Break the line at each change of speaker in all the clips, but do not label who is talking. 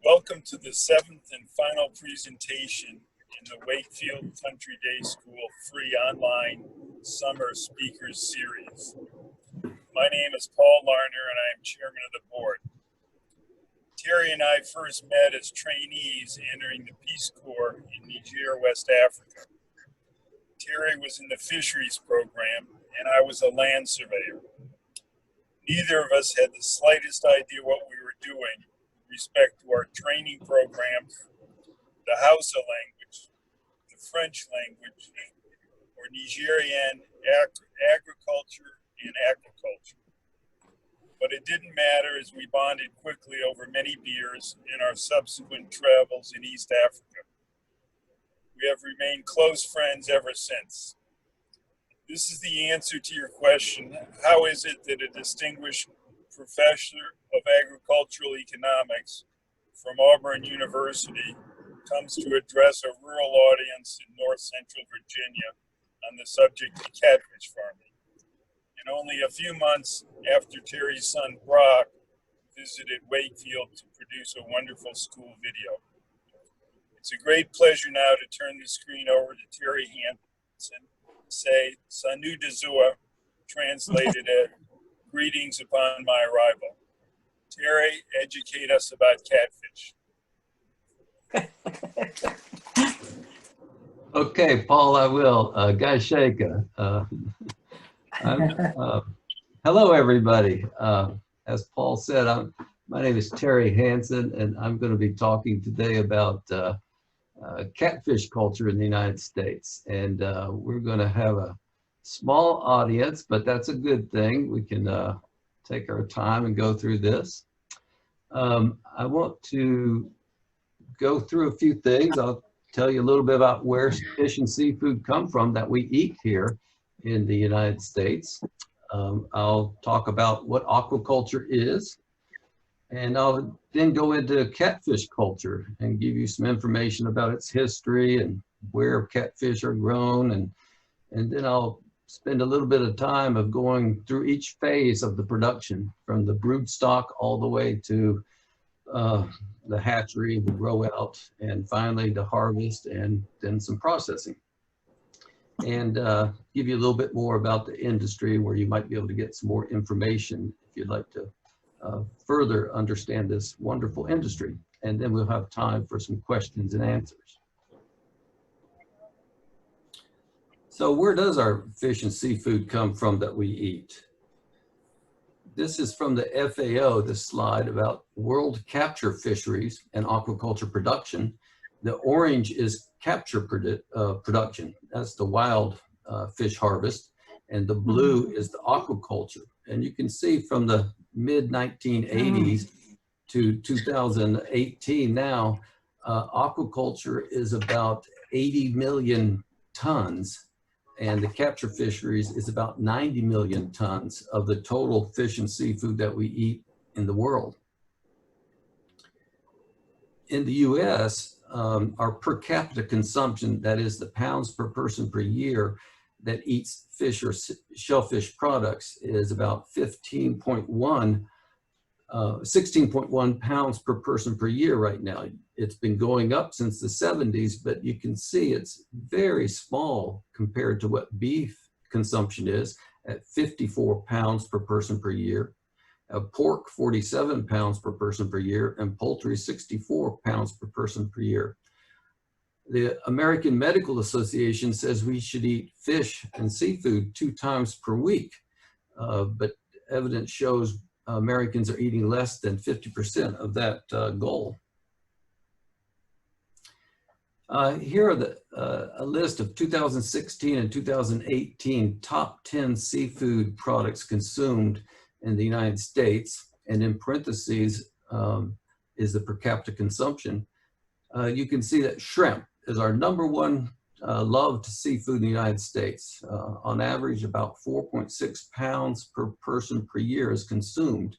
Welcome to the 7th and final presentation in the Wakefield Country Day School free online summer speakers series. My name is Paul Larner and I am chairman of the board. Terry and I first met as trainees entering the Peace Corps in Niger, West Africa. Terry was in the Fisheries program and I was a land surveyor. Neither of us had the slightest idea what we were doing with respect to our training programs, the Hausa language, the French language, or Nigerian agriculture and aquaculture. But it didn't matter as we bonded quickly over many beers in our subsequent travels in East Africa. We have remained close friends ever since. This is the answer to your question, how is it that a distinguished professor of agricultural economics from Auburn University comes to address a rural audience in north central Virginia on the subject of catfish farming? And only a few months after Terry's son Brock visited Wakefield to produce a wonderful school video. It's a great pleasure now to turn the screen over to Terry Hanson. Say Sanu Dezua, translated as greetings upon my arrival. Terry, educate us about catfish.
Okay, Paul, I will. Gaisheka. Hello, everybody. As Paul said, my name is Terry Hanson, and I'm going to be talking today about catfish culture in the United States. And we're going to have a small audience, but that's a good thing. We can take our time and go through this. I want to go through a few things. I'll tell you a little bit about where fish and seafood come from that we eat here in the United States. I'll talk about what aquaculture is. And I'll then go into catfish culture and give you some information about its history and where catfish are grown. And then I'll spend a little bit of time of going through each phase of the production, from the brood stock all the way to the hatchery, the grow out, and finally the harvest, and then some processing. And give you a little bit more about the industry where you might be able to get some more information if you'd like to further understand this wonderful industry. And then we'll have time for some questions and answers. So where does our fish and seafood come from that we eat? This is from the FAO, this slide about world capture fisheries and aquaculture production. The orange is capture production. That's the wild fish harvest. And the blue is the aquaculture. And you can see from the mid-1980s to 2018 now, aquaculture is about 80 million tons, and the capture fisheries is about 90 million tons of the total fish and seafood that we eat in the world. In the US, our per capita consumption, that is the pounds per person per year that eats fish or shellfish products, is about 16.1 pounds per person per year right now. It's been going up since the 70s, but you can see it's very small compared to what beef consumption is at 54 pounds per person per year, pork 47 pounds per person per year, and poultry 64 pounds per person per year. The American Medical Association says we should eat fish and seafood 2 times per week, but evidence shows Americans are eating less than 50% of that goal. Here are a list of 2016 and 2018 top 10 seafood products consumed in the United States, and in parentheses is the per capita consumption. You can see that shrimp is our #1 loved seafood in the United States. On average, about 4.6 pounds per person per year is consumed.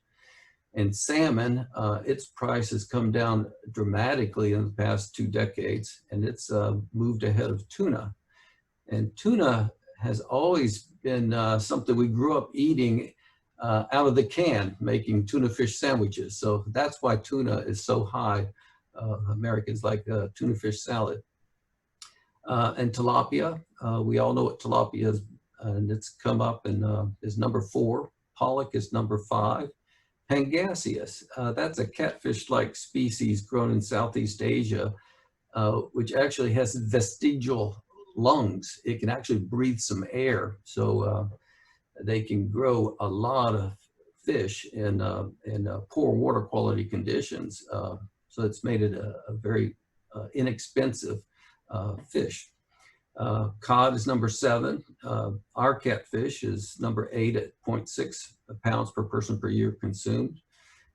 And salmon, its price has come down dramatically in the past 2 decades, and it's moved ahead of tuna. And tuna has always been something we grew up eating out of the can making tuna fish sandwiches. So that's why tuna is so high. Americans like tuna fish salad. And tilapia, we all know what tilapia is, and it's come up and is number 4. Pollock is number 5. Pangasius, that's a catfish-like species grown in Southeast Asia, which actually has vestigial lungs. It can actually breathe some air, so they can grow a lot of fish in poor water quality conditions. So it's made it a very inexpensive fish. Cod is number 7. Our catfish is number 8 at 0.6 pounds per person per year consumed.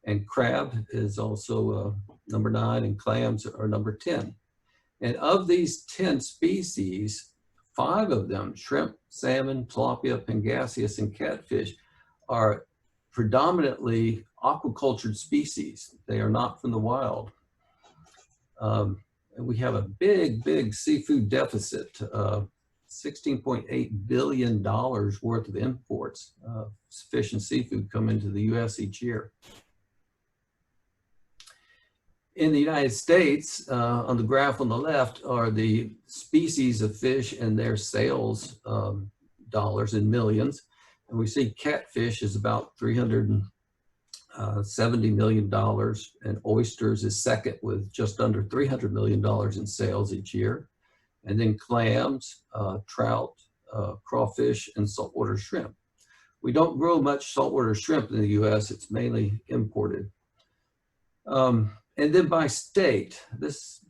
And crab is also number 9, and clams are number 10. And of these 10 species, 5 of them, shrimp, salmon, tilapia, pangasius, and catfish, are predominantly aquacultured species. They are not from the wild. And we have a big seafood deficit, $16.8 billion worth of imports. Fish and seafood come into the US each year. In the United States, on the graph on the left are the species of fish and their sales dollars in millions. And we see catfish is about $370 million, and oysters is second with just under $300 million in sales each year. And then clams, trout, crawfish, and saltwater shrimp. We don't grow much saltwater shrimp in the US, it's mainly imported. And then by state, this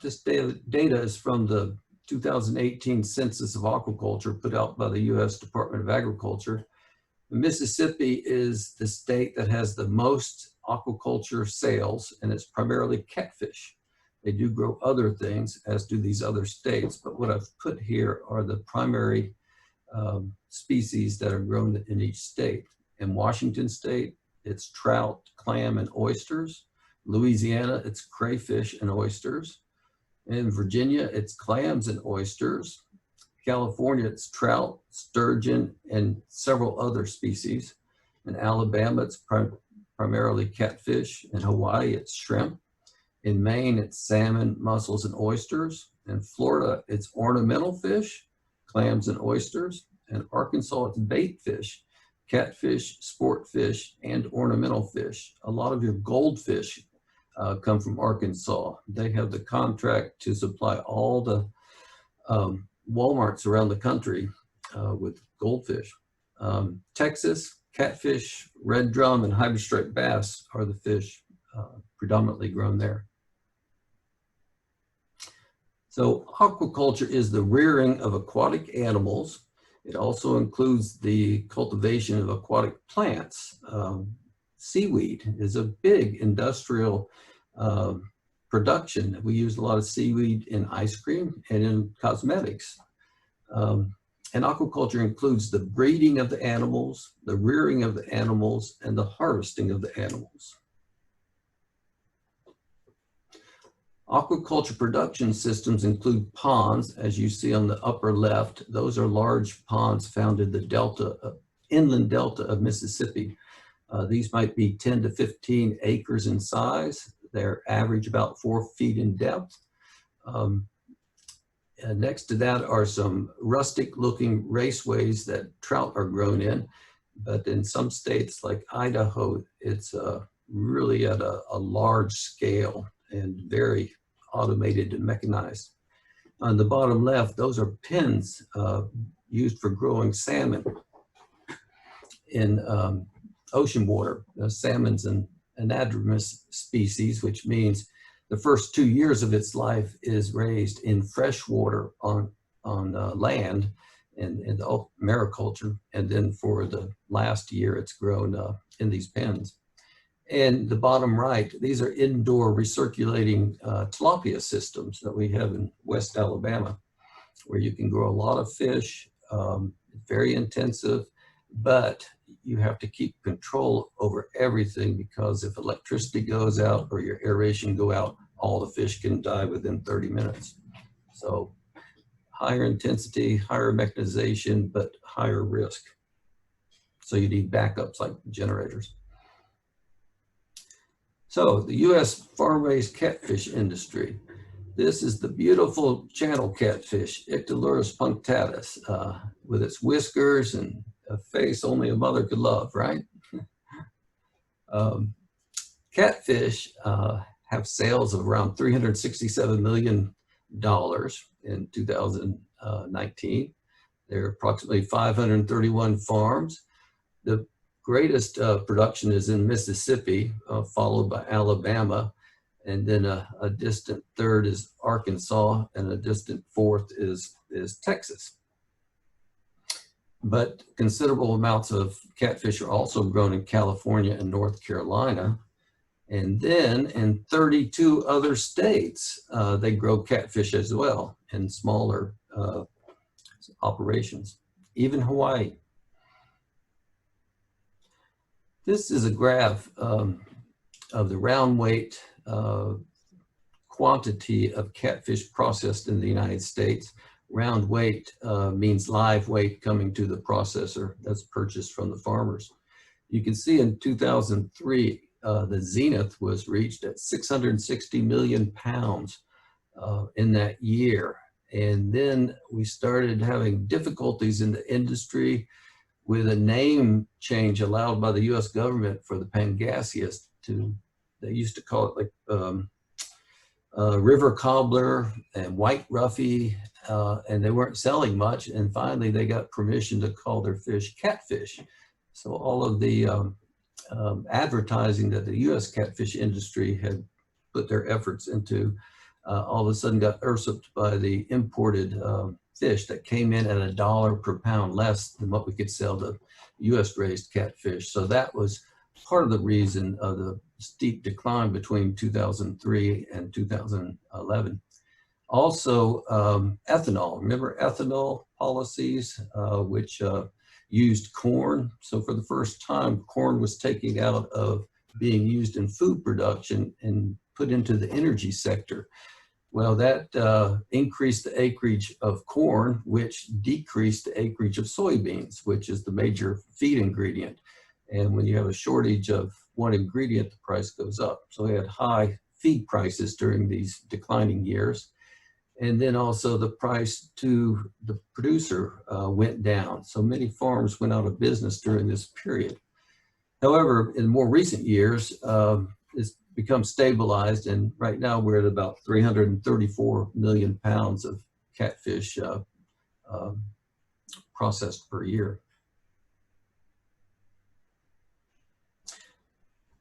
data is from the 2018 Census of Aquaculture put out by the US Department of Agriculture. Mississippi is the state that has the most aquaculture sales, and it's primarily catfish. They do grow other things, as do these other states, but what I've put here are the primary species that are grown in each state. In Washington State, it's trout, clam, and oysters. Louisiana, it's crayfish and oysters. In Virginia, it's clams and oysters. California, it's trout, sturgeon, and several other species. In Alabama, it's primarily catfish. In Hawaii, it's shrimp. In Maine, it's salmon, mussels, and oysters. In Florida, it's ornamental fish, clams and oysters. In Arkansas, it's bait fish, catfish, sport fish, and ornamental fish. A lot of your goldfish come from Arkansas. They have the contract to supply all the Walmarts around the country with goldfish. Texas, catfish, red drum, and hybrid striped bass are the fish predominantly grown there. So aquaculture is the rearing of aquatic animals. It also includes the cultivation of aquatic plants. Seaweed is a big industrial production. We use a lot of seaweed in ice cream and in cosmetics. And aquaculture includes the breeding of the animals, the rearing of the animals, and the harvesting of the animals. Aquaculture production systems include ponds, as you see on the upper left. Those are large ponds found in the delta, inland delta of Mississippi. These might be 10 to 15 acres in size. They're average about 4 feet in depth. And next to that are some rustic looking raceways that trout are grown in. But in some states like Idaho, it's really at a large scale and very automated and mechanized. On the bottom left, those are pens used for growing salmon in ocean water. Salmon's an anadromous species, which means the first 2 years of its life is raised in fresh water on land in the mariculture, and then for the last year it's grown in these pens. And the bottom right, these are indoor recirculating tilapia systems that we have in West Alabama, where you can grow a lot of fish, very intensive, but you have to keep control over everything, because if electricity goes out or your aeration go out, all the fish can die within 30 minutes. So higher intensity, higher mechanization, but higher risk. So you need backups like generators. So the U.S. farm-raised catfish industry. This is the beautiful channel catfish, Ictalurus punctatus, with its whiskers and a face only a mother could love, right? Catfish have sales of around $367 million in 2019. There are approximately 531 farms. The greatest production is in Mississippi, followed by Alabama, and then a distant third is Arkansas, and a distant fourth is Texas. But considerable amounts of catfish are also grown in California and North Carolina. And then in 32 other states, they grow catfish as well in smaller operations, even Hawaii. This is a graph of the round weight quantity of catfish processed in the United States. Round weight means live weight coming to the processor that's purchased from the farmers. You can see in 2003, the zenith was reached at 660 million pounds in that year. And then we started having difficulties in the industry with a name change allowed by the US government for the Pangasius they used to call it like river cobbler and white ruffy, and they weren't selling much. And finally they got permission to call their fish catfish. So all of the advertising that the US catfish industry had put their efforts into all of a sudden got usurped by the imported fish that came in at $1 per pound less than what we could sell to US raised catfish. So that was part of the reason of the steep decline between 2003 and 2011. Also, ethanol. Remember ethanol policies, which used corn. So for the first time, corn was taken out of being used in food production and put into the energy sector. Well, that increased the acreage of corn, which decreased the acreage of soybeans, which is the major feed ingredient. And when you have a shortage of one ingredient, the price goes up. So we had high feed prices during these declining years. And then also the price to the producer went down. So many farms went out of business during this period. However, in more recent years, it's become stabilized, and right now we're at about 334 million pounds of catfish processed per year.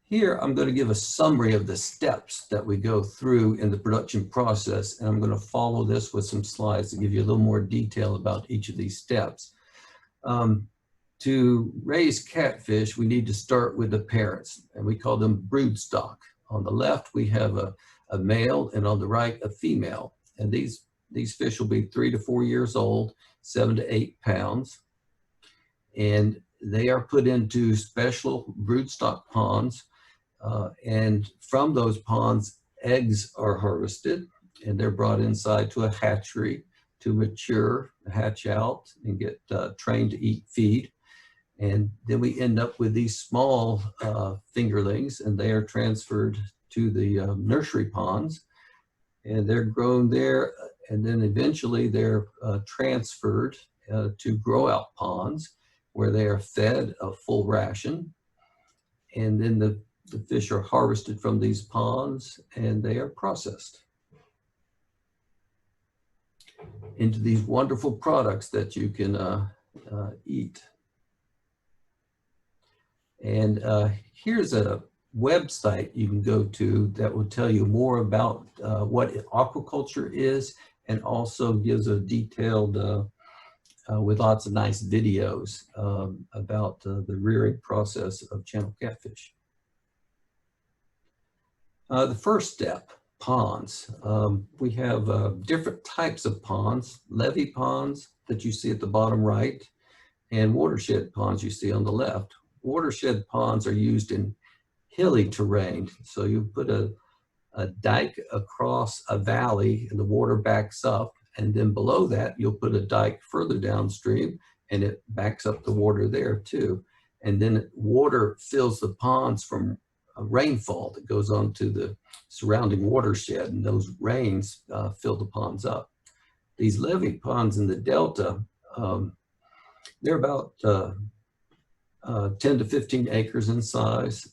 Here, I'm going to give a summary of the steps that we go through in the production process, and I'm going to follow this with some slides to give you a little more detail about each of these steps. To raise catfish, we need to start with the parents, and we call them broodstock. On the left, we have a male, and on the right, a female. And these fish will be 3 to 4 years old, 7 to 8 pounds. And they are put into special broodstock ponds. And from those ponds, eggs are harvested, and they're brought inside to a hatchery to mature, hatch out, and get trained to eat feed. And then we end up with these small fingerlings, and they are transferred to the nursery ponds, and they're grown there. And then eventually they're transferred to grow out ponds, where they are fed a full ration. And then the fish are harvested from these ponds, and they are processed into these wonderful products that you can eat. And here's a website you can go to that will tell you more about what aquaculture is, and also gives a detailed, with lots of nice videos about the rearing process of channel catfish. The first step, ponds. We have different types of ponds: levee ponds that you see at the bottom right, and watershed ponds you see on the left. Watershed ponds are used in hilly terrain. So you put a dike across a valley and the water backs up, and then below that you'll put a dike further downstream and it backs up the water there too. and then water fills the ponds from rainfall that goes onto the surrounding watershed, and those rains fill the ponds up. These levee ponds in the delta, they're about 10 to 15 acres in size.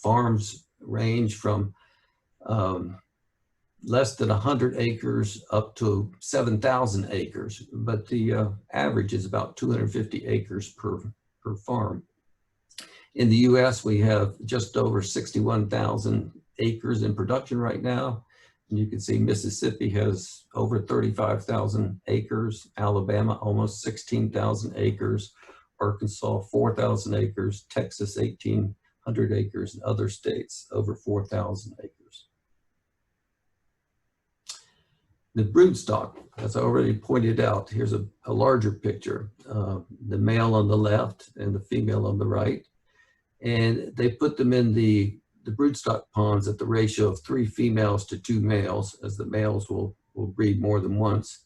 Farms range from less than 100 acres up to 7,000 acres, but the average is about 250 acres per farm. In the US, we have just over 61,000 acres in production right now. And you can see Mississippi has over 35,000 acres, Alabama almost 16,000 acres, Arkansas 4,000 acres, Texas 1,800 acres, and other states over 4,000 acres. The broodstock, as I already pointed out, here's a larger picture, the male on the left and the female on the right. And they put them in the broodstock ponds at the ratio of 3 females to 2 males, as the males will breed more than once.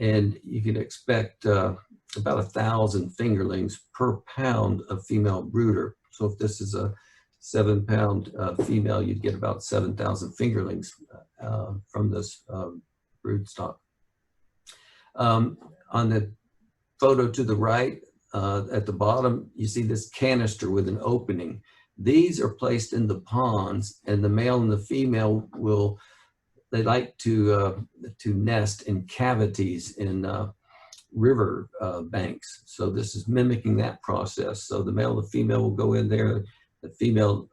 And you can expect about 1,000 fingerlings per pound of female brooder. So if this is a 7-pound female, you'd get about 7,000 fingerlings from this broodstock. On the photo to the right, at the bottom, you see this canister with an opening. These are placed in the ponds, and the male and the female they like to nest in cavities in river banks. So this is mimicking that process. So the male and the female will go in there. The female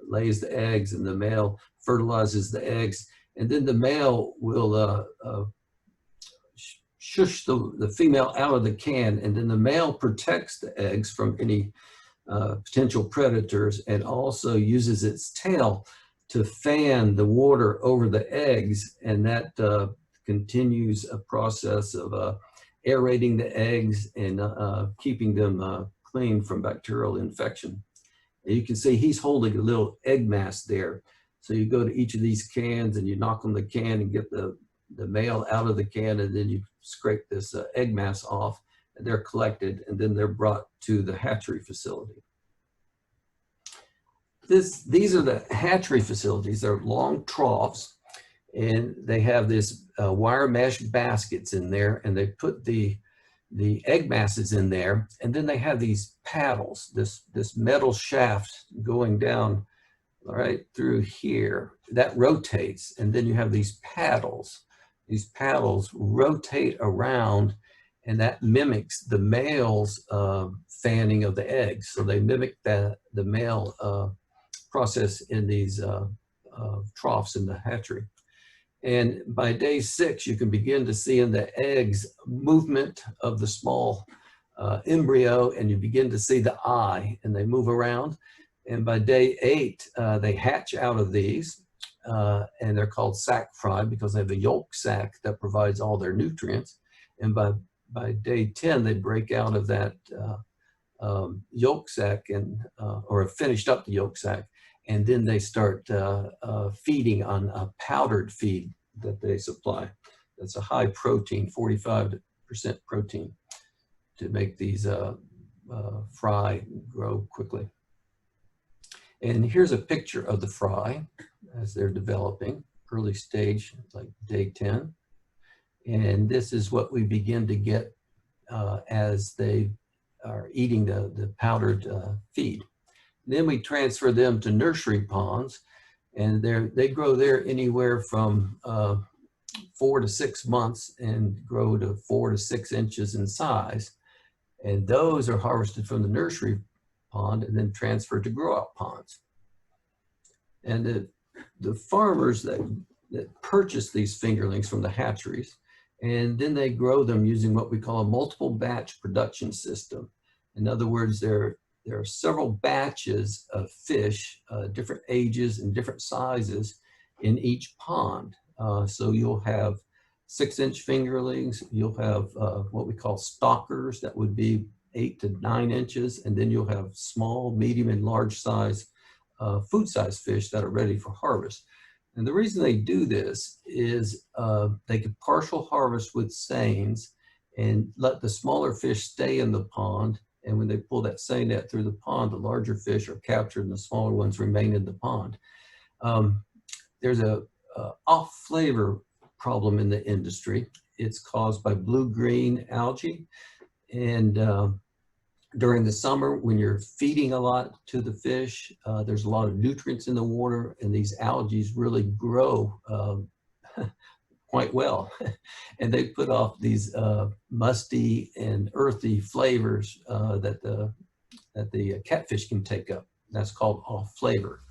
lays the eggs, and the male fertilizes the eggs. And then the male will shush the female out of the can, and then the male protects the eggs from any potential predators, and also uses its tail to fan the water over the eggs, and that continues a process of aerating the eggs and keeping them clean from bacterial infection. And you can see he's holding a little egg mass there. So you go to each of these cans and you knock on the can and get the male out of the can, and then you scrape this egg mass off, and they're collected, and then they're brought to the hatchery facility. These are the hatchery facilities. They're long troughs, and they have this wire mesh baskets in there, and they put the egg masses in there, and then they have these paddles, this metal shaft going down right through here that rotates, and then you have these paddles. These paddles rotate around, and that mimics the male's fanning of the eggs. So they mimic the male process in these troughs in the hatchery. And by day 6, you can begin to see in the eggs movement of the small embryo, and you begin to see the eye, and they move around. And by day 8, they hatch out of these, and they're called sac fry because they have a yolk sac that provides all their nutrients. And by day 10, they break out of that yolk sac or have finished up the yolk sac, and then they start feeding on a powdered feed that they supply. That's a high protein, 45% protein, to make these fry grow quickly. And here's a picture of the fry as they're developing, early stage, like day 10. And this is what we begin to get as they are eating the powdered feed. Then we transfer them to nursery ponds, and they grow there anywhere from 4 to 6 months and grow to 4 to 6 inches in size. And those are harvested from the nursery pond and then transferred to grow-out ponds. And the farmers that purchase these fingerlings from the hatcheries, and then they grow them using what we call a multiple batch production system. In other words, there are several batches of fish, different ages and different sizes in each pond. So you'll have 6-inch fingerlings, you'll have what we call stalkers that would be 8 to 9 inches, and then you'll have small, medium, and large size food size fish that are ready for harvest. And the reason they do this is they can partial harvest with seines and let the smaller fish stay in the pond And when they pull that seine net through the pond, the larger fish are captured and the smaller ones remain in the pond. There's a off flavor problem in the industry. It's caused by blue-green algae. And during the summer, when you're feeding a lot to the fish, there's a lot of nutrients in the water, and these algae really grow quite well. And they put off these musty and earthy flavors that the catfish can take up. That's called off flavor.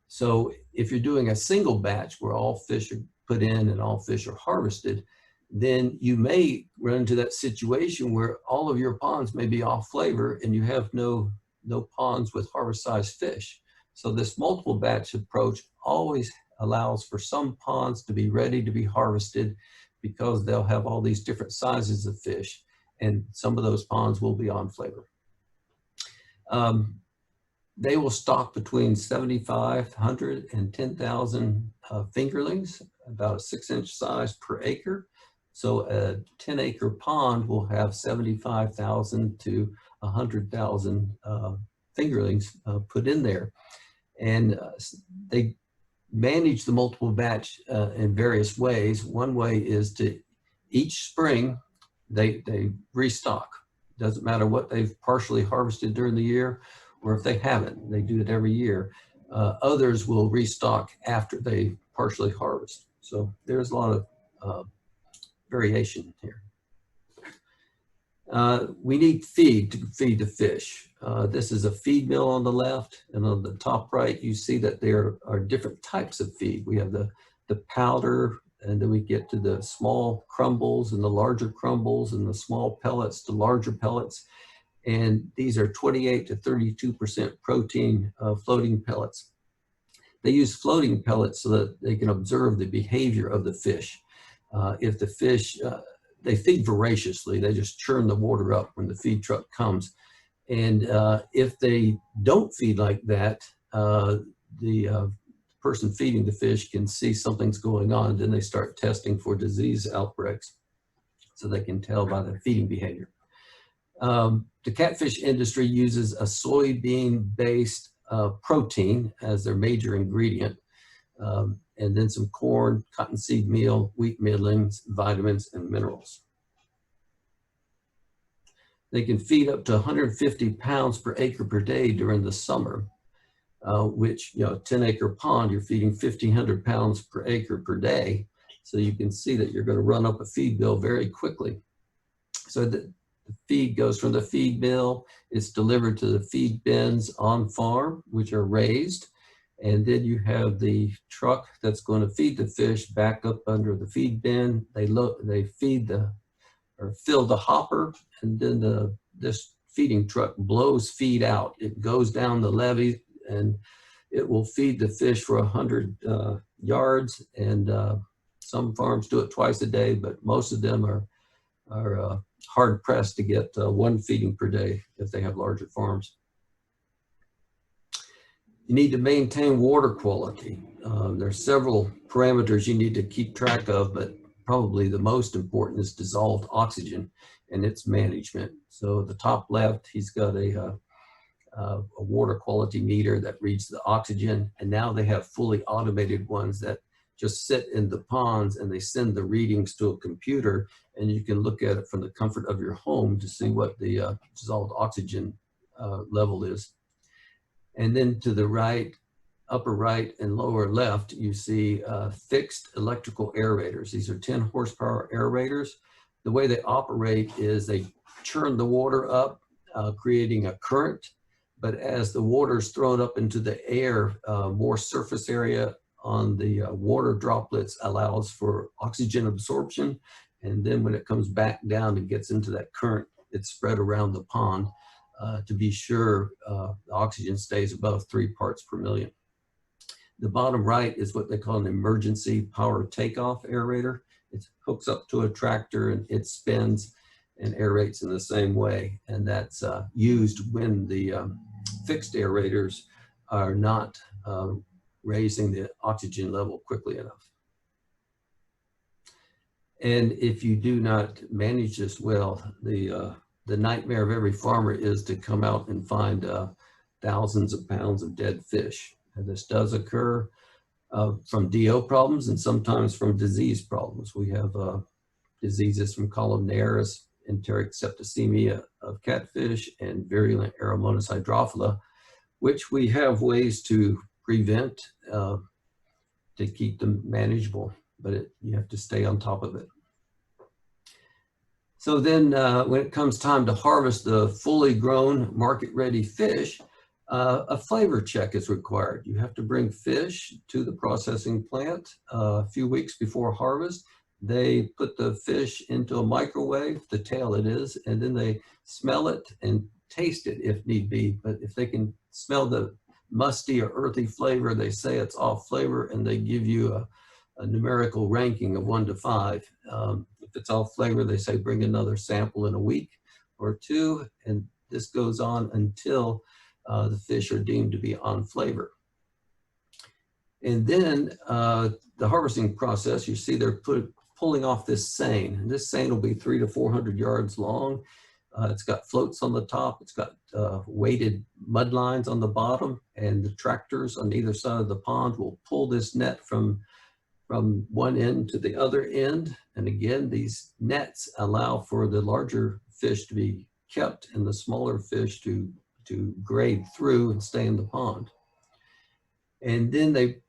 So if you're doing a single batch where all fish are put in and all fish are harvested, then you may run into that situation where all of your ponds may be off flavor and you have no ponds with harvest size fish. So this multiple batch approach always allows for some ponds to be ready to be harvested because they'll have all these different sizes of fish, and some of those ponds will be on flavor. They will stock between 7,500 and 10,000 fingerlings, about a 6-inch size per acre. So a 10-acre pond will have 75,000 to 100,000 fingerlings put in there. And they manage the multiple batch in various ways. One way is to each spring, they restock. Doesn't matter what they've partially harvested during the year, or if they haven't, they do it every year. Others will restock after they partially harvest. So there's a lot of variation here. We need feed to feed the fish. This is a feed mill on the left, and on the top right, you see that there are different types of feed. We have the powder, and then we get to the small crumbles and the larger crumbles and the small pellets to larger pellets. And these are 28 to 32% protein floating pellets. They use floating pellets so that they can observe the behavior of the fish. If the fish, they feed voraciously, they just churn the water up when the feed truck comes. And if they don't feed like that, the person feeding the fish can see something's going on, and then they start testing for disease outbreaks so they can tell by the feeding behavior. The catfish industry uses a soybean-based protein as their major ingredient, and then some corn, cottonseed meal, wheat middlings, vitamins, and minerals. They can feed up to 150 pounds per acre per day during the summer, which, 10-acre pond, you're feeding 1,500 pounds per acre per day. So you can see that you're going to run up a feed bill very quickly. So the feed goes from the feed mill, it's delivered to the feed bins on farm, which are raised. And then you have the truck that's going to feed the fish back up under the feed bin. They feed or fill the hopper, and then this feeding truck blows feed out. It goes down the levee, and it will feed the fish for 100 yards. And some farms do it twice a day, but most of them are hard pressed to get one feeding per day if they have larger farms. You need to maintain water quality. There are several parameters you need to keep track of, but probably the most important is dissolved oxygen and its management. So the top left, he's got a water quality meter that reads the oxygen, and now they have fully automated ones that just sit in the ponds and they send the readings to a computer, and you can look at it from the comfort of your home to see what the dissolved oxygen level is. And then to the right, upper right and lower left, you see fixed electrical aerators. These are 10 horsepower aerators. The way they operate is they churn the water up, creating a current. But as the water is thrown up into the air, more surface area on the water droplets allows for oxygen absorption. And then when it comes back down and gets into that current, it's spread around the pond to be sure the oxygen stays above 3 parts per million. The bottom right is what they call an emergency power takeoff aerator. It hooks up to a tractor and it spins and aerates in the same way. And that's used when the fixed aerators are not raising the oxygen level quickly enough. And if you do not manage this well, the the nightmare of every farmer is to come out and find thousands of pounds of dead fish. And this does occur from DO problems and sometimes from disease problems. We have diseases from columnaris, enteric septicemia of catfish, and virulent Aeromonas hydrophila, which we have ways to prevent to keep them manageable, but you have to stay on top of it. So then when it comes time to harvest the fully grown market-ready fish, a flavor check is required. You have to bring fish to the processing plant a few weeks before harvest. They put the fish into a microwave, the tail it is, and then they smell it and taste it if need be. But if they can smell the musty or earthy flavor, they say it's off flavor, and they give you a numerical ranking of 1 to 5. If it's off flavor, they say bring another sample in a week or two, and this goes on until the fish are deemed to be on flavor. And then the harvesting process, you see they're pulling off this seine. And this seine will be 300 to 400 yards long. It's got floats on the top. It's got weighted mud lines on the bottom, and the tractors on either side of the pond will pull this net from one end to the other end. And again, these nets allow for the larger fish to be kept and the smaller fish to grade through and stay in the pond. And then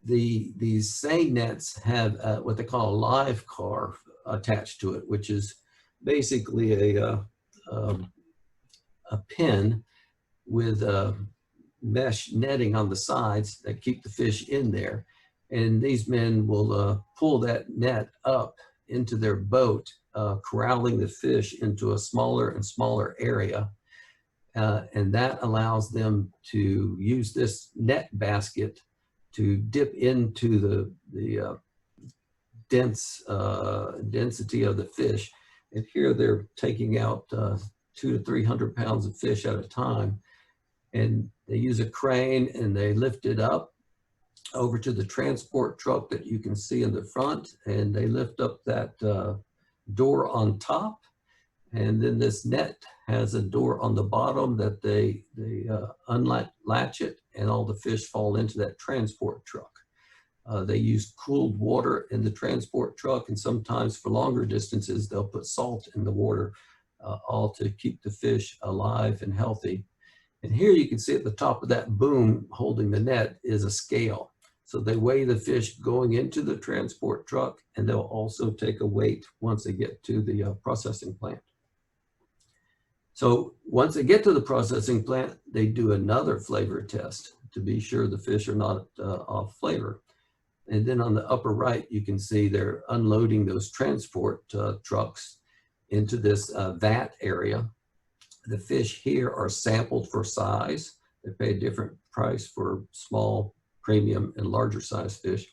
these seine nets have what they call a live car attached to it, which is basically a pin with mesh netting on the sides that keep the fish in there. And these men will pull that net up into their boat, corralling the fish into a smaller and smaller area. And that allows them to use this net basket to dip into the density of the fish. And here they're taking out 200 to 300 pounds of fish at a time. And they use a crane and they lift it up over to the transport truck that you can see in the front. And they lift up that door on top. And then this net has a door on the bottom that they unlatch it, and all the fish fall into that transport truck. They use cooled water in the transport truck, and sometimes for longer distances, they'll put salt in the water, all to keep the fish alive and healthy. And here you can see at the top of that boom holding the net is a scale. So they weigh the fish going into the transport truck, and they'll also take a weight once they get to the processing plant. So once they get to the processing plant, they do another flavor test to be sure the fish are not off flavor. And then on the upper right, you can see they're unloading those transport trucks into this vat area. The fish here are sampled for size. They pay a different price for small, premium, and larger size fish.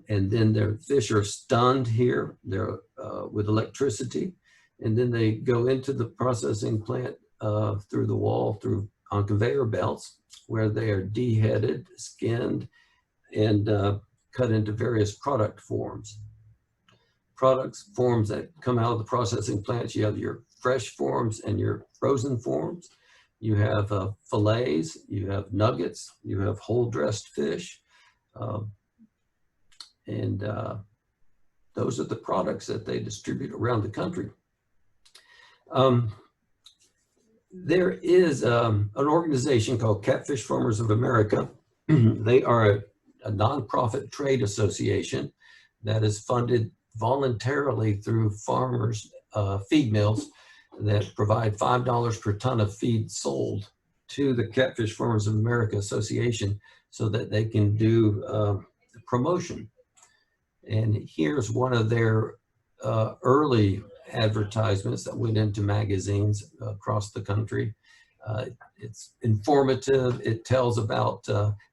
And then their fish are stunned here. They're with electricity. And then they go into the processing plant through the wall, on conveyor belts, where they are deheaded, skinned, and cut into various product forms. Forms that come out of the processing plants, you have your fresh forms and your frozen forms. You have fillets, you have nuggets, you have whole dressed fish. And those are the products that they distribute around the country. There is an organization called Catfish Farmers of America. They are a nonprofit trade association that is funded voluntarily through farmers, feed mills that provide $5 per ton of feed sold to the Catfish Farmers of America Association so that they can do promotion. And here's one of their early advertisements that went into magazines across the country. It's informative. It tells about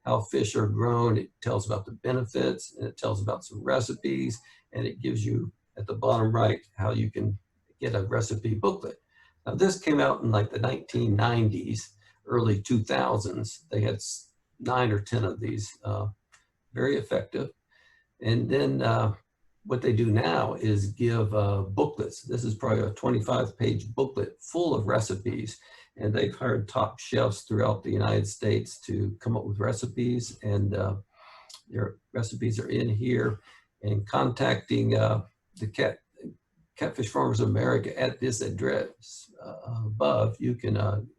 how fish are grown. It tells about the benefits, and it tells about some recipes, and it gives you at the bottom right how you can get a recipe booklet. Now this came out in like the 1990s, early 2000s. They had 9 or 10 of these, very effective. And then what they do now is give booklets. This is probably a 25-page booklet full of recipes. And they've hired top chefs throughout the United States to come up with recipes. And their recipes are in here. And contacting the Catfish Farmers of America at this address above, you can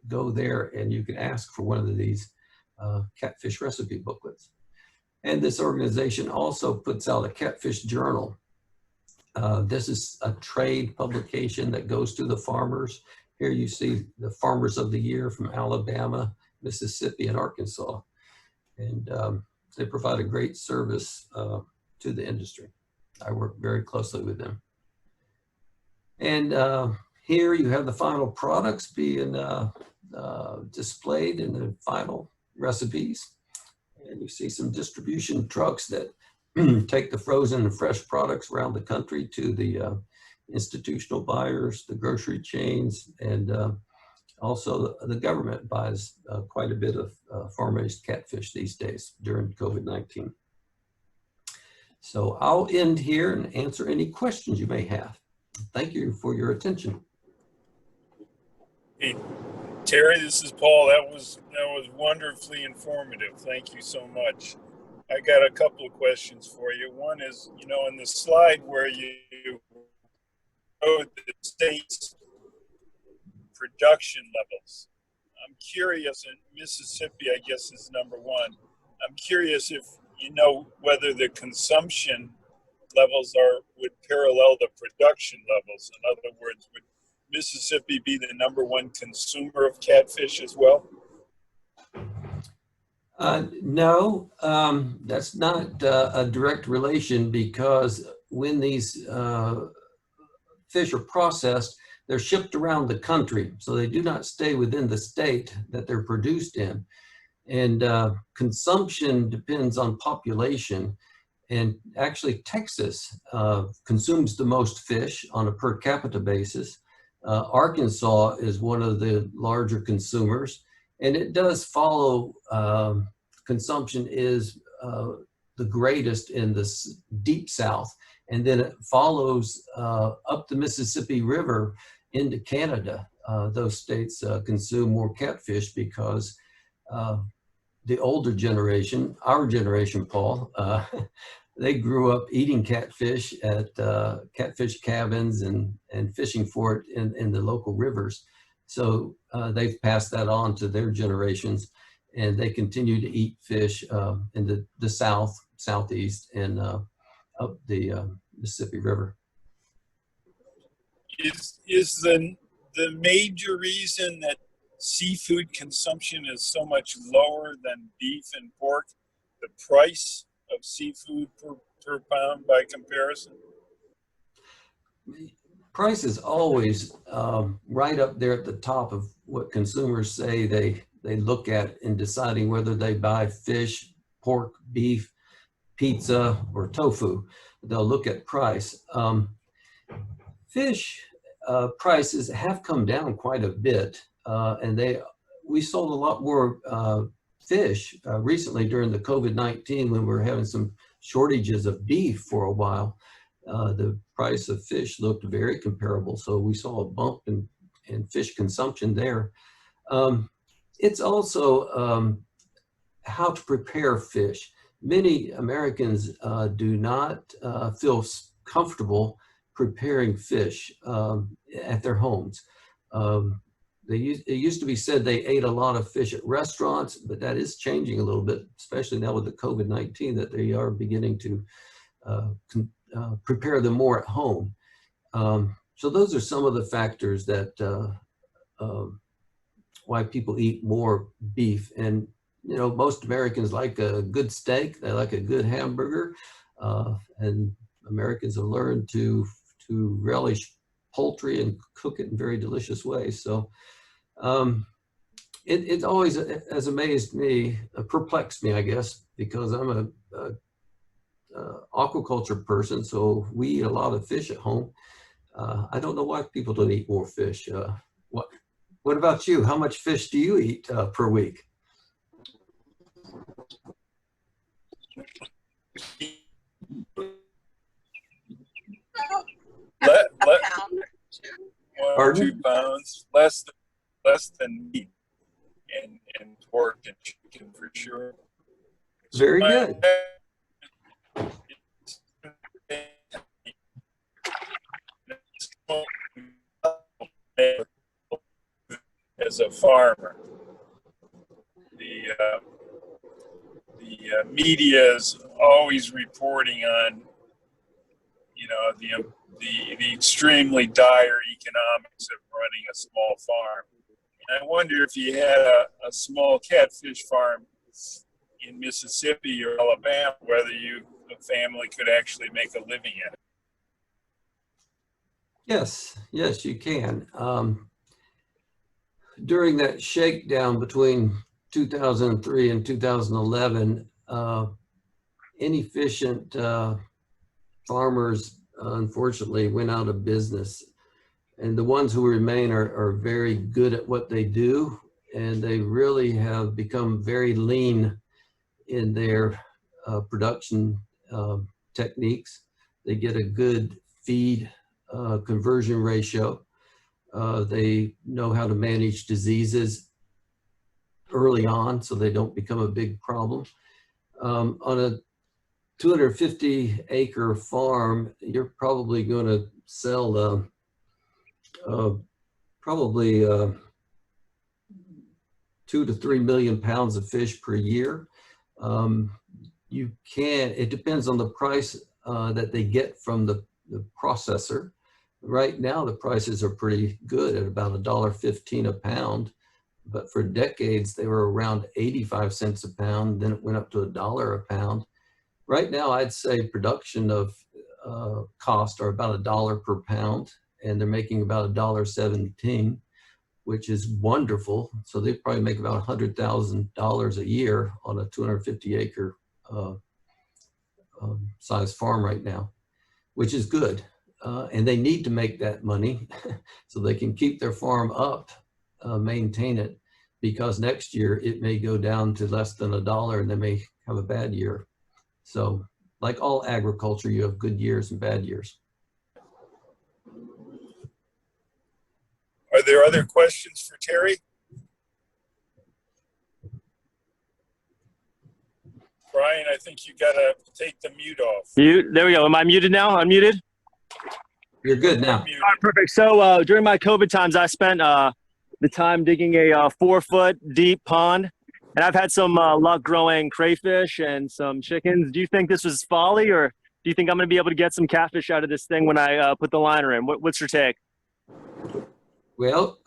go there and you can ask for one of these catfish recipe booklets. And this organization also puts out a catfish journal. This is a trade publication that goes to the farmers. Here you see the farmers of the year from Alabama, Mississippi, and Arkansas. And they provide a great service to the industry. I work very closely with them. And here you have the final products being displayed in the final recipes. And you see some distribution trucks that take the frozen and fresh products around the country to the institutional buyers, the grocery chains, and also the government buys quite a bit of farm-raised catfish these days during COVID-19. So I'll end here and answer any questions you may have. Thank you for your attention.
Hey, Terry, this is Paul. That was wonderfully informative. Thank you so much. I got a couple of questions for you. One is, in the slide where you showed the state's production levels, I'm curious, and Mississippi, I guess, is number one. I'm curious if you know whether the consumption levels would parallel the production levels. In other words, would Mississippi be the number one consumer of catfish as well?
No, that's not a direct relation, because when these fish are processed, they're shipped around the country, so they do not stay within the state that they're produced in. And consumption depends on population. And actually, Texas consumes the most fish on a per capita basis. Arkansas is one of the larger consumers. And it does follow, consumption is the greatest in the deep South. And then it follows up the Mississippi River into Canada. Those states consume more catfish because the older generation, our generation, Paul, they grew up eating catfish at catfish cabins and fishing for it in the local rivers. So they've passed that on to their generations, and they continue to eat fish in the south, southeast, and up the Mississippi River.
Is the major reason that seafood consumption is so much lower than beef and pork the price of seafood per pound by comparison?
Price is always right up there at the top of what consumers say they look at in deciding whether they buy fish, pork, beef, pizza, or tofu. They'll look at price. Fish prices have come down quite a bit, and we sold a lot more fish recently during the COVID-19 when we were having some shortages of beef for a while. The price of fish looked very comparable, so we saw a bump in fish consumption there. It's also how to prepare fish. Many Americans do not feel comfortable preparing fish at their homes. It used to be said they ate a lot of fish at restaurants, but that is changing a little bit, especially now with the COVID-19, that they are beginning to prepare them more at home. So those are some of the factors that why people eat more beef. And most Americans like a good steak, they like a good hamburger, and Americans have learned to relish poultry and cook it in very delicious ways. So it always has amazed me, perplexed me, I guess, because I'm a aquaculture person, so we eat a lot of fish at home. I don't know why people don't eat more fish. What about you? How much fish do you eat per week?
2
Pardon?
pounds, less than meat and pork and chicken for sure. So
Very
my
good.
as a farmer, the media is always reporting on, you know, the extremely dire economics of running a small farm. And I wonder if you had a small catfish farm in Mississippi or Alabama, whether a family could actually make a living at it.
Yes, yes, you can. During that shakedown between 2003 and 2011, inefficient farmers unfortunately went out of business. And the ones who remain are very good at what they do, and they really have become very lean in their production techniques. They get a good feed conversion ratio. They know how to manage diseases early on so they don't become a big problem. On a 250-acre farm, you're probably going to sell probably 2 to 3 million pounds of fish per year. It depends on the price that they get from the processor. Right now, the prices are pretty good at about $1.15 a pound, but for decades, they were around 85 cents a pound, then it went up to $1 a pound. Right now, I'd say production of cost are about $1 per pound, and they're making about $1.17, which is wonderful. So they probably make about $100,000 a year on a 250-acre size farm right now, which is good. And they need to make that money so they can keep their farm up, maintain it, because next year it may go down to less than $1 and they may have a bad year. So like all agriculture, you have good years and bad years.
Are there other questions for Terry? Brian, I think you gotta take the mute off.
There we go. Am I muted now? Unmuted?
You're good now.
All right, perfect. So during my COVID times, I spent the time digging a 4-foot deep pond, and I've had some luck growing crayfish and some chickens. Do you think this was folly, or do you think I'm going to be able to get some catfish out of this thing when I put the liner in? What's your take?
Well,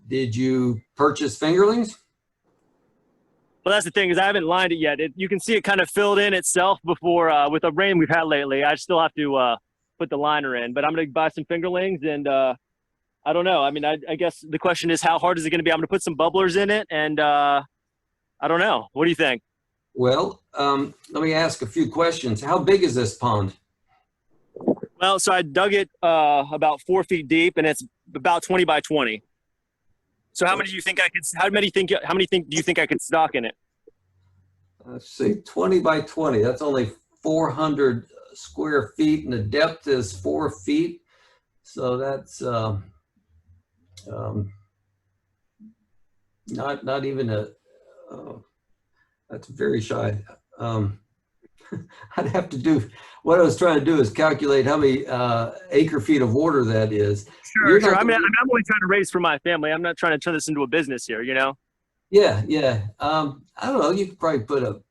did you purchase fingerlings?
Well, that's the thing, is I haven't lined it yet. You can see it kind of filled in itself before with the rain we've had lately. I still have to put the liner in, but I'm going to buy some fingerlings, and I don't know. I mean, I guess the question is, how hard is it going to be? I'm going to put some bubblers in it, and I don't know. What do you think?
Well, let me ask a few questions. How big is this pond?
Well, so I dug it about 4 feet deep, and it's about 20 by 20. So how many do you think I could? How many do you think I could stock in it?
Let's see, 20 by 20. That's only 400 square feet, and the depth is 4 feet. So that's not even a. That's very shy. I'd have to do, what I was trying to do is calculate how many acre feet of water that is.
Sure. I mean, I'm only trying to raise for my family. I'm not trying to turn this into a business here, you know?
Yeah. I don't know. You could probably put you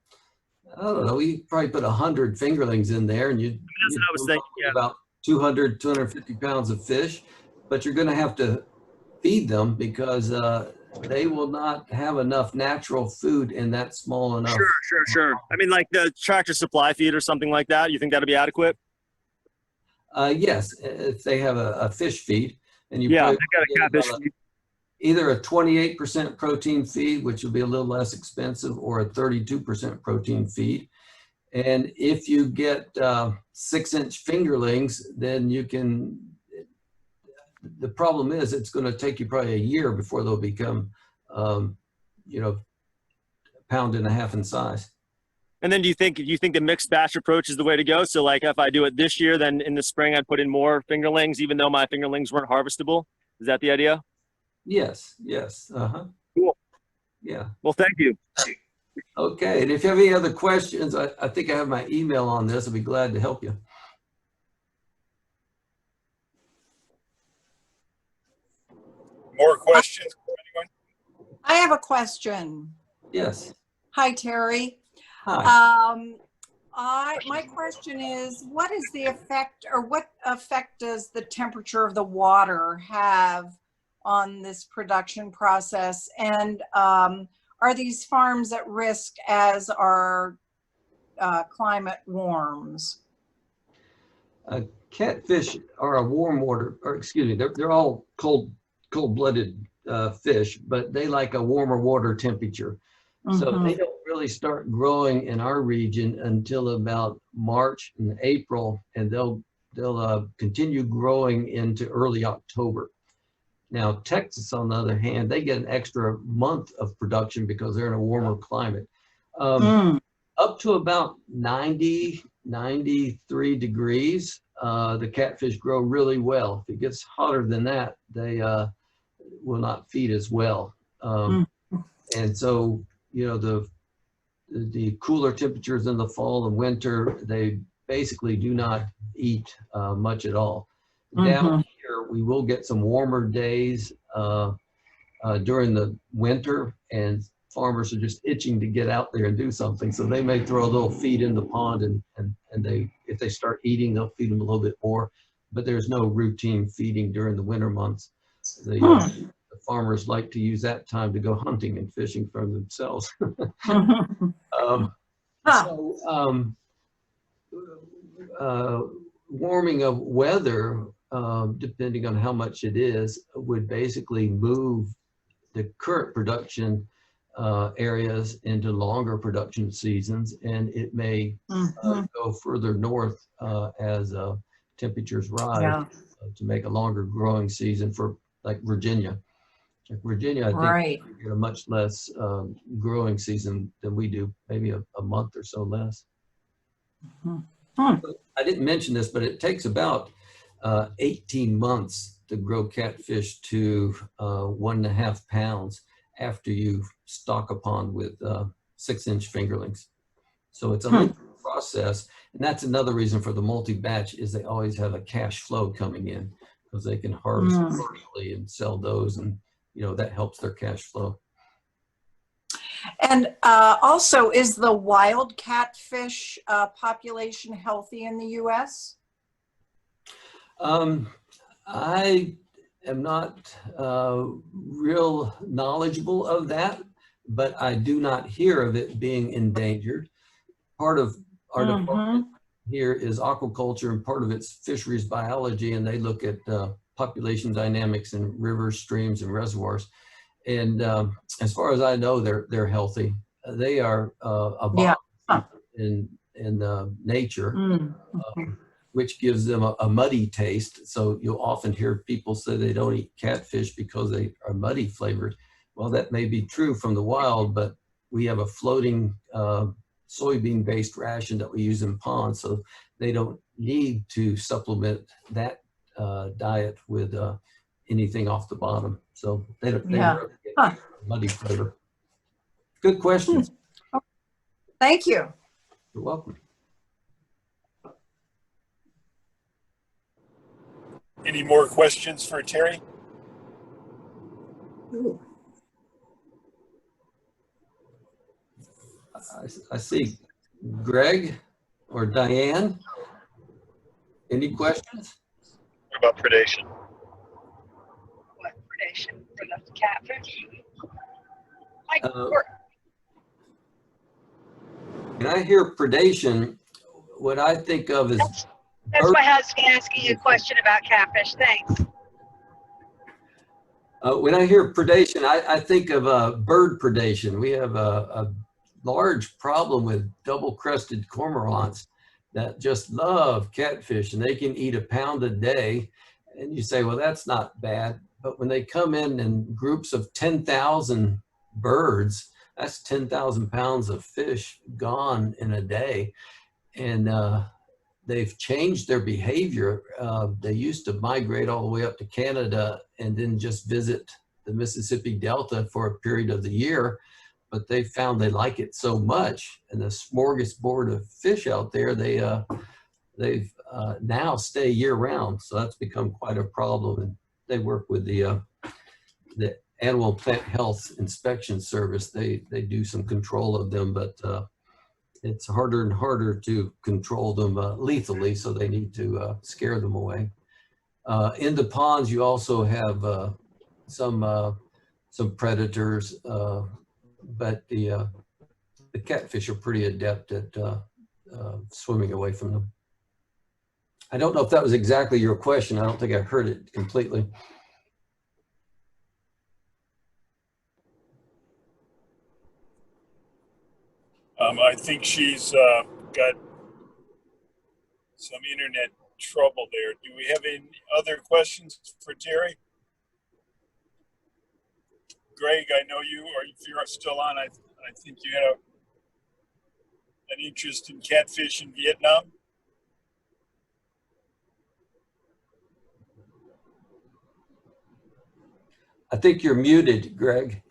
could probably put 100 fingerlings in there, and you'd
That's what I was thinking. Yeah.
About 200, 250 pounds of fish, but you're going to have to feed them because they will not have enough natural food in that small enough.
Sure. I mean, like the Tractor Supply feed or something like that. You think that'll be adequate?
Yes, if they have a fish feed, and you
They've
probably
got a catfish feed.
either a 28% protein feed, which will be a little less expensive, or a 32% protein feed. And if you get 6-inch fingerlings, then you can. The problem is it's going to take you probably a year before they'll become, a pound and a half in size.
And then do you think the mixed batch approach is the way to go? So like if I do it this year, then in the spring I'd put in more fingerlings, even though my fingerlings weren't harvestable? Is that the idea?
Yes, yes. Uh-huh.
Cool.
Yeah.
Well, thank you.
Okay. And if you have any other questions, I think I have my email on this. I'll be glad to help you.
More questions from anyone?
I have a question.
Yes.
Hi, Terry.
Hi.
My question is, what is the effect, or what effect does the temperature of the water have on this production process? And are these farms at risk as our climate warms?
Catfish are a warm water, or excuse me, they're all cold-blooded fish, but they like a warmer water temperature. So they don't really start growing in our region until about March and April, and they'll continue growing into early October. Now, Texas, on the other hand, they get an extra month of production because they're in a warmer climate. Up to about 90, 93 degrees, the catfish grow really well. If it gets hotter than that, they will not feed as well. And so, you know, the cooler temperatures in the fall and winter, they basically do not eat much at all. Down here, we will get some warmer days during the winter, and farmers are just itching to get out there and do something. So they may throw a little feed in the pond, and if they start eating, they'll feed them a little bit more. But there's no routine feeding during the winter months. The farmers like to use that time to go hunting and fishing for themselves. Warming of weather, depending on how much it is, would basically move the current production areas into longer production seasons, and it may go further north as temperatures rise to make a longer growing season for like Virginia. Like Virginia, I think we get a much less growing season than we do, maybe a month or so less. I didn't mention this, but it takes about 18 months to grow catfish to 1.5 pounds after you stock a pond with 6-inch fingerlings. So it's a lengthy process, and that's another reason for the multi-batch is they always have a cash flow coming in because they can harvest early and sell those, and you know that helps their cash flow.
And also, is the wild catfish population healthy in the U.S.?
I am not real knowledgeable of that, but I do not hear of it being endangered. Part of our department here is aquaculture, and part of it's fisheries biology, and they look at population dynamics in rivers, streams, and reservoirs. And as far as I know, they're healthy. They are abundant in nature, which gives them a muddy taste. So you'll often hear people say they don't eat catfish because they are muddy flavored. Well, that may be true from the wild, but we have a floating soybean-based ration that we use in ponds, so they don't need to supplement that diet with anything off the bottom. So they don't get muddy flavor. Good questions.
Thank you.
You're welcome.
Any more questions for Terry?
I see Greg or Diane. Any questions?
What about predation?
What predation for the catfish?
When I hear predation, what I think of is
that's my husband asking you a question about catfish. Thanks.
when I hear predation, I think of bird predation. We have a large problem with double-crested cormorants that just love catfish, and they can eat 1 pound a day. And you say, well, that's not bad. But when they come in groups of 10,000 birds, that's 10,000 pounds of fish gone in a day. And they've changed their behavior. They used to migrate all the way up to Canada and then just visit the Mississippi Delta for a period of the year, but they found they like it so much, and the smorgasbord of fish out there, they've now stay year round. So that's become quite a problem. And they work with the Animal Plant Health Inspection Service. They do some control of them, but it's harder and harder to control them lethally, so they need to scare them away. In the ponds, you also have some predators, but the catfish are pretty adept at swimming away from them. I don't know if that was exactly your question. I don't think I heard it completely.
I think she's got some internet trouble there. Do we have any other questions for Terry? Greg, I know you, or if you're still on, I think you had an interest in catfish in Vietnam.
I think you're muted, Greg.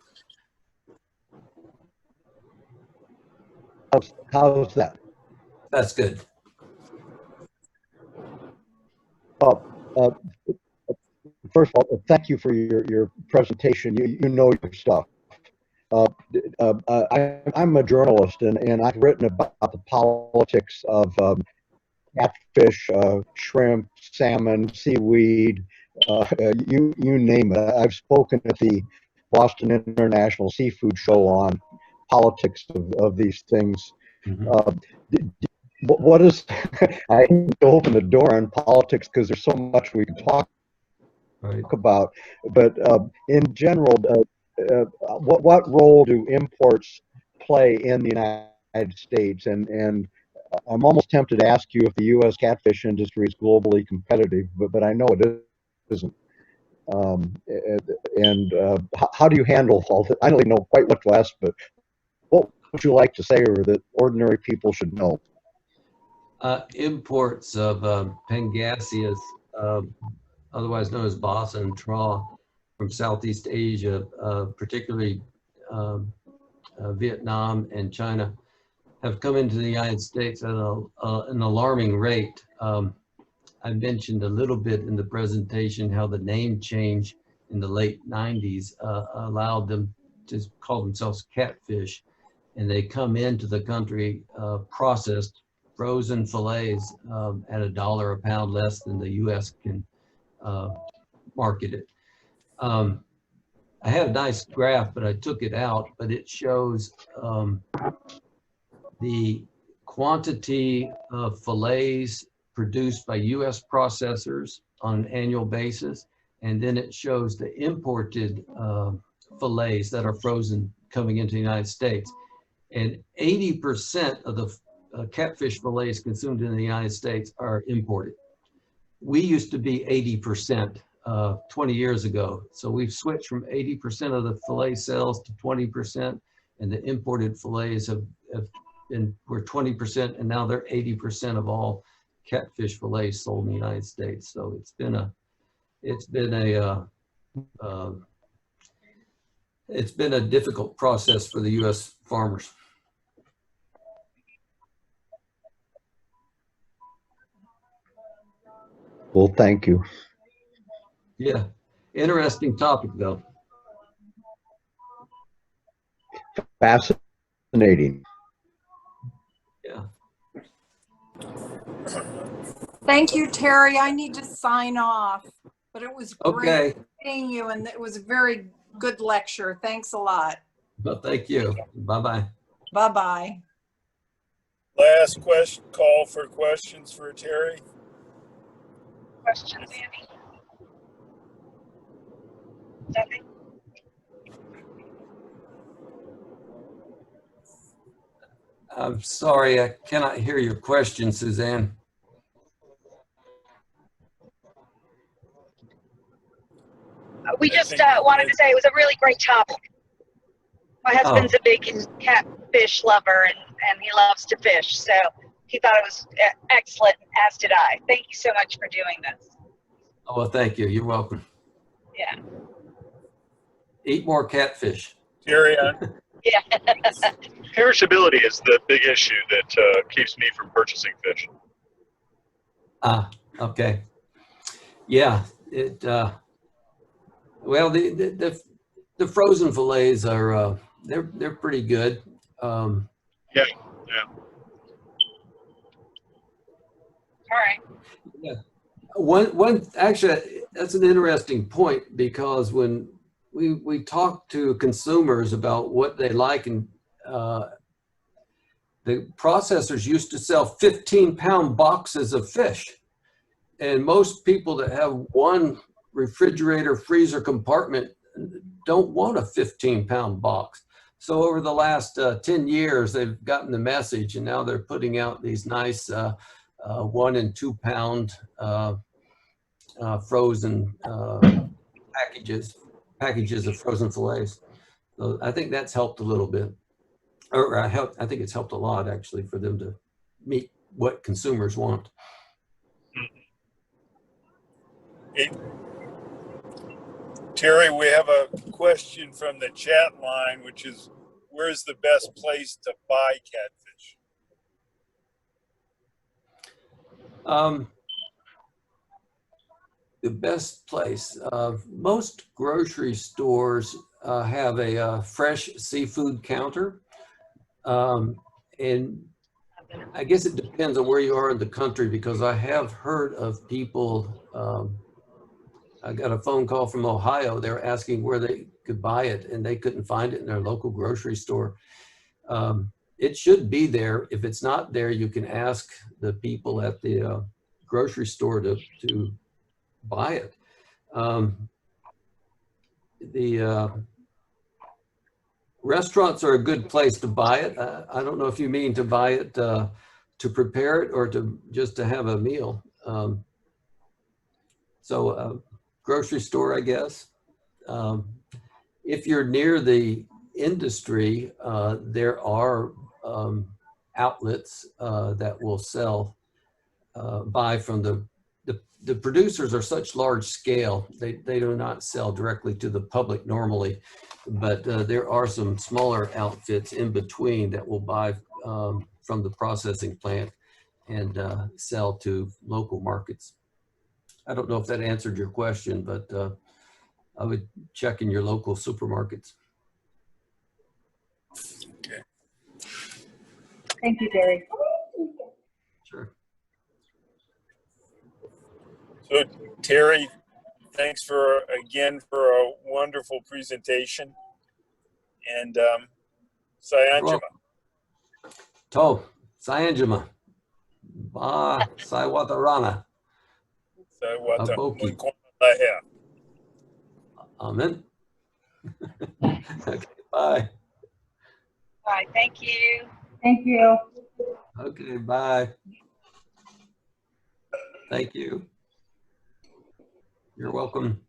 How's that?
That's good.
First of all, thank you for your presentation. You know your stuff. I'm a journalist, and I've written about the politics of catfish, shrimp, salmon, seaweed, you name it. I've spoken at the Boston International Seafood Show on politics of these things.
Mm-hmm.
What is, I need to open the door on politics because there's so much we can talk about, but in general, what role do imports play in the United States? And I'm almost tempted to ask you if the U.S. catfish industry is globally competitive, but I know it isn't. How do you handle all that? I don't even know quite what to ask, but what would you like to say, or that ordinary people should know?
Imports of pangasius, otherwise known as basa and trawl, from Southeast Asia, particularly Vietnam and China, have come into the United States at an alarming rate. I mentioned a little bit in the presentation how the name change in the late 90s allowed them to call themselves catfish, and they come into the country processed frozen fillets at $1 a pound less than the U.S. can market it. I had a nice graph, but I took it out, but it shows the quantity of fillets produced by U.S. processors on an annual basis, and then it shows the imported fillets that are frozen coming into the United States. And 80% of the catfish fillets consumed in the United States are imported. We used to be 80% 20 years ago. So we've switched from 80% of the fillet sales to 20%, and the imported fillets were 20%, and now they're 80% of all catfish fillets sold in the United States. So it's been a difficult process for the U.S. farmers.
Well, thank you.
Yeah, interesting topic though.
Fascinating.
Yeah.
Thank you, Terry. I need to sign off, but it was great
Okay.
seeing you, and it was a very good lecture. Thanks a lot.
Well, thank you. Bye-bye.
Bye-bye.
Last call for questions for Terry.
Questions, Andy? Nothing?
I'm sorry, I cannot hear your question, Suzanne.
We just wanted to say it was a really great topic. My husband's a big catfish lover, and he loves to fish. So he thought it was excellent, as did I. Thank you so much for doing this.
Oh, well, thank you. You're welcome.
Yeah.
Eat more catfish.
Terry, on
Yeah.
Perishability is the big issue that keeps me from purchasing fish.
Ah, okay. Yeah, well, the frozen fillets are they're pretty good.
Yeah, yeah.
All right.
Yeah. One actually, that's an interesting point, because when we talk to consumers about what they like, and the processors used to sell 15-pound boxes of fish, and most people that have one refrigerator freezer compartment don't want a 15-pound box. So over the last 10 years, they've gotten the message, and now they're putting out these nice 1 and 2 pound frozen packages of frozen fillets. So I think that's helped a little bit, or I think it's helped a lot, actually, for them to meet what consumers want.
Hey, Terry, we have a question from the chat line, which is, where's the best place to buy catfish?
The best place, most grocery stores have a fresh seafood counter. And I guess it depends on where you are in the country, because I have heard of people, I got a phone call from Ohio. They were asking where they could buy it, and they couldn't find it in their local grocery store. It should be there. If it's not there, you can ask the people at the grocery store to buy it. The restaurants are a good place to buy it. I don't know if you mean to buy it to prepare it, or just to have a meal. So grocery store, I guess. If you're near the industry, there are outlets that will sell, buy from the producers are such large scale, they do not sell directly to the public normally, but there are some smaller outfits in between that will buy from the processing plant and sell to local markets. I don't know if that answered your question, but I would check in your local supermarkets.
Okay.
Thank you, Terry.
Sure.
So Terry, thanks for a wonderful presentation. And Sayanjima.
To, Sayanjima. Ba, Saiwatarana. Aboki. Amen. Okay, bye.
All right. Thank you.
Thank you.
Okay, bye. Thank you. You're welcome.